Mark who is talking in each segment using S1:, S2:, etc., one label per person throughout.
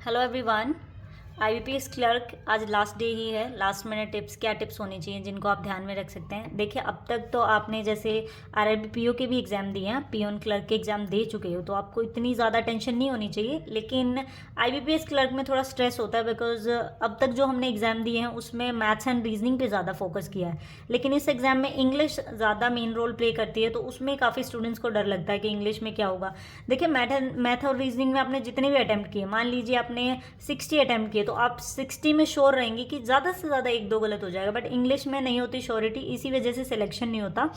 S1: Hello everyone. IBPS clerk आज last day ही है। Last minute tips, क्या टिप्स होनी चाहिए जिनको आप ध्यान में रख सकते हैं। देखिए, अब तक तो आपने जैसे आरआरबी पीओ के भी एग्ज़ाम दिए हैं, पियोन क्लर्क के एग्ज़ाम दे चुके हो, तो आपको इतनी ज़्यादा टेंशन नहीं होनी चाहिए। लेकिन आईबीपीएस क्लर्क में थोड़ा स्ट्रेस होता है, बिकॉज अब तक जो हमने एग्ज़ाम दिए हैं उसमें मैथ्स एंड रीजनिंग पे ज़्यादा फोकस किया है, लेकिन इस एग्ज़ाम में इंग्लिश ज़्यादा मेन रोल प्ले करती है, तो उसमें काफ़ी स्टूडेंट्स को डर लगता है कि इंग्लिश में क्या होगा। देखिए, मैथ और रीजनिंग में आपने जितने भी अटैम्प्ट किए, मान लीजिए आपने 60 अटैम्प्ट किए, तो आप 60 में श्योर रहेंगे कि ज़्यादा से ज़्यादा एक दो गलत हो जाएगा, बट इंग्लिश में नहीं होती श्योरिटी, इसी वजह से सिलेक्शन नहीं होता।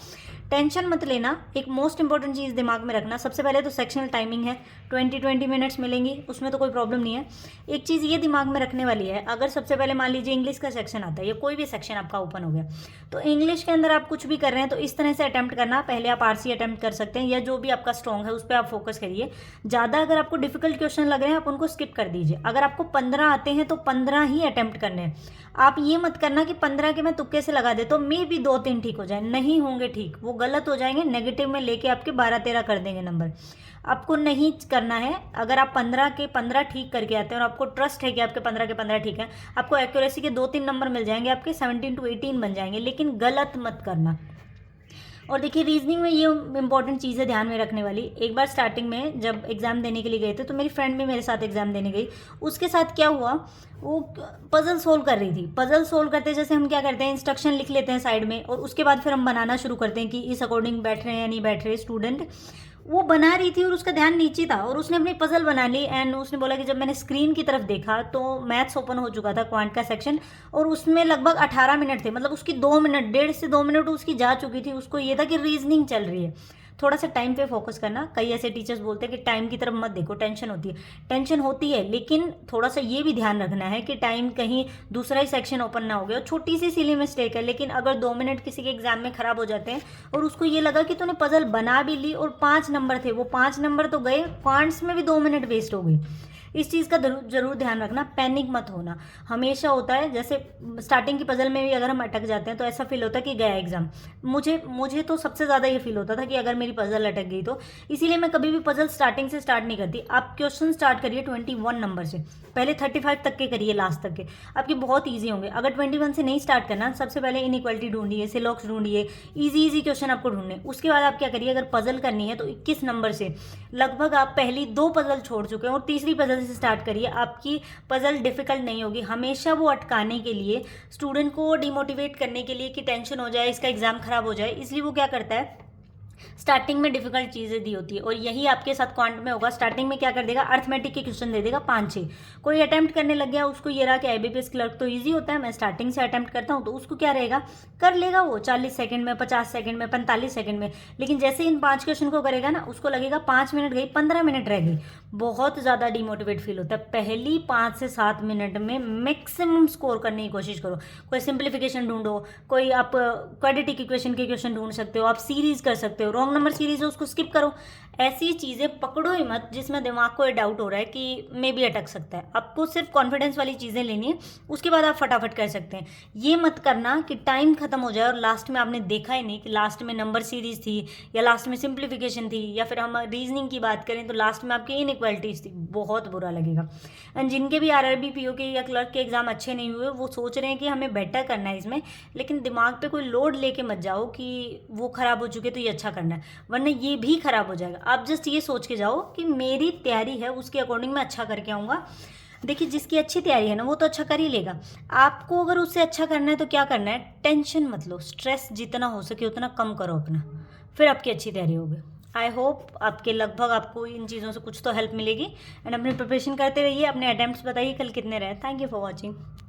S1: टेंशन मत लेना। एक मोस्ट इंपॉर्टेंट चीज़ दिमाग में रखना, सबसे पहले तो सेक्शनल टाइमिंग है, 20 मिनट्स मिलेंगी, उसमें तो कोई प्रॉब्लम नहीं है। एक चीज़ ये दिमाग में रखने वाली है, अगर सबसे पहले मान लीजिए इंग्लिश का सेक्शन आता है या कोई भी सेक्शन आपका ओपन हो गया, तो इंग्लिश के अंदर आप कुछ भी कर रहे हैं तो इस तरह से अटैम्प्ट करना। पहले आप आरसी अटैम्प्ट कर सकते हैं या जो भी आपका स्ट्रॉन्ग है उस पर आप फोकस करिए। ज़्यादा अगर आपको डिफिकल्ट क्वेश्चन लग रहे हैं आप उनको स्किप कर दीजिए। अगर आपको 15 आते हैं तो 15 ही अटैम्प्ट करने हैं। आप ये मत करना कि 15 के मैं तुक्के से लगा दे तो मे भी 2-3 ठीक हो जाए, नहीं होंगे ठीक, वो गलत हो जाएंगे, नेगेटिव में लेके आपके 12-13 कर देंगे नंबर। आपको नहीं करना है। अगर आप 15 के 15 ठीक करके आते हैं और आपको ट्रस्ट है कि आपके 15 के 15 ठीक है, आपको एक्यूरेसी के 2-3 नंबर मिल जाएंगे, आपके 17 to 18 बन जाएंगे, लेकिन गलत मत करना। और देखिए, रीजनिंग में ये इंपॉर्टेंट चीज़ है ध्यान में रखने वाली। एक बार स्टार्टिंग में जब एग्ज़ाम देने के लिए गए थे तो मेरी फ्रेंड भी मेरे साथ एग्ज़ाम देने गई। उसके साथ क्या हुआ, वो पजल सोल्व कर रही थी। पजल सोल्व करते जैसे हम क्या करते हैं, इंस्ट्रक्शन लिख लेते हैं साइड में और उसके बाद फिर हम बनाना शुरू करते हैं कि इस अकॉर्डिंग बैठ रहे हैं या नहीं बैठ रहे स्टूडेंट। वो बना रही थी और उसका ध्यान नीचे था और उसने अपनी पजल बना ली। एंड उसने बोला कि जब मैंने स्क्रीन की तरफ देखा तो मैथ्स ओपन हो चुका था, क्वांट का सेक्शन, और उसमें लगभग 18 मिनट थे। मतलब उसकी 2 मिनट, 1.5 से 2 मिनट उसकी जा चुकी थी। उसको ये था कि रीजनिंग चल रही है। थोड़ा सा टाइम पे फोकस करना। कई ऐसे टीचर्स बोलते हैं कि टाइम की तरफ मत देखो, टेंशन होती है। टेंशन होती है, लेकिन थोड़ा सा ये भी ध्यान रखना है कि टाइम कहीं दूसरा ही सेक्शन ओपन ना हो गया। छोटी सी सिली मिस्टेक है, लेकिन अगर 2 मिनट किसी के एग्जाम में खराब हो जाते हैं और उसको ये लगा कि तूने पजल बना भी ली और 5 नंबर थे, वो 5 नंबर तो गए, क्वांट्स में भी 2 मिनट वेस्ट हो गई। इस चीज़ का जरूर ध्यान रखना। पैनिक मत होना। हमेशा होता है, जैसे स्टार्टिंग की पजल में भी अगर हम अटक जाते हैं तो ऐसा फील होता है कि गया एग्जाम। मुझे तो सबसे ज़्यादा ये फील होता था कि अगर मेरी पजल अटक गई तो, इसीलिए मैं कभी भी पजल स्टार्टिंग से स्टार्ट नहीं करती। आप क्वेश्चन स्टार्ट करिए 21 नंबर से, पहले 35 तक के करिए, लास्ट तक के आपके बहुत ईजी होंगे। अगर 21 से नहीं स्टार्ट करना, सबसे पहले इनइक्वालिटी ढूंढिए, सिलॉक्स ढूंढिए, ईजी क्वेश्चन आपको ढूंढने। उसके बाद आप क्या करिए, अगर पजल करनी है तो 21 नंबर से लगभग आप पहली 2 पजल छोड़ चुके हैं और तीसरी पजल से स्टार्ट करिए। आपकी पजल डिफिकल्ट नहीं होगी। हमेशा वो अटकाने के लिए, स्टूडेंट को डिमोटिवेट करने के लिए कि टेंशन हो जाए, इसका एग्जाम खराब हो जाए, इसलिए वो क्या करता है, स्टार्टिंग में डिफिकल्ट चीज़ें दी होती है। और यही आपके साथ क्वांट में होगा। स्टार्टिंग में क्या कर देगा, अर्थमेटिक के क्वेश्चन दे देगा 5-6। कोई अटैम्प्ट करने लग गया, उसको ये रहा कि आईबीपीएस क्लर्क तो ईजी होता है, मैं स्टार्टिंग से अटैम्प्ट करता हूँ, तो उसको क्या रहेगा, कर लेगा वो 40 सेकंड में, 50 सेकंड में, 45 सेकंड में। लेकिन जैसे इन 5 क्वेश्चन को करेगा ना, उसको लगेगा 5 मिनट गई, 15 मिनट रह गई। बहुत ज़्यादा डिमोटिवेट फील होता है। पहली 5 से 7 मिनट में मैक्सिमम स्कोर करने की कोशिश करो। कोई सिंप्लीफिकेशन ढूंढो, कोई आप क्वाड्रेटिक इक्वेशन के क्वेश्चन ढूंढ सकते हो, आप सीरीज कर सकते हो, रॉन्ग नंबर सीरीज है उसको स्किप करो। ऐसी चीज़ें पकड़ो ही मत जिसमें दिमाग को ये डाउट हो रहा है कि मे भी अटक सकता है। आपको सिर्फ कॉन्फिडेंस वाली चीज़ें लेनी है, उसके बाद आप फटाफट कर सकते हैं। ये मत करना कि टाइम खत्म हो जाए और लास्ट में आपने देखा ही नहीं कि लास्ट में नंबर सीरीज थी या लास्ट में सिंप्लीफिकेशन थी, या फिर हम रीजनिंग की बात करें तो लास्ट में आपकी इनइक्वालिटीज थी। बहुत बुरा लगेगा। एंड जिनके भी आरआरबी पीओ के या क्लर्क के एग्जाम अच्छे नहीं हुए, वो सोच रहे हैं कि हमें बेटर करना है इसमें, लेकिन दिमाग पे कोई लोड लेके मत जाओ कि वो खराब हो चुके तो ये अच्छा करना है, वरना ये भी खराब हो जाएगा। आप जस्ट ये सोच के जाओ कि मेरी तैयारी है, उसके अकॉर्डिंग मैं अच्छा करके आऊँगा। देखिए, जिसकी अच्छी तैयारी है ना, वो तो अच्छा कर ही लेगा। आपको अगर उससे अच्छा करना है तो क्या करना है, टेंशन मत लो, स्ट्रेस जितना हो सके उतना कम करो अपना, फिर आपकी अच्छी तैयारी होगी। आई होप आपके लगभग आपको इन चीज़ों से कुछ तो हेल्प मिलेगी। एंड अपनी प्रिपरेशन करते रहिए, अपने अटेम्प्ट्स बताइए कल कितने रहे। Thank you for watching.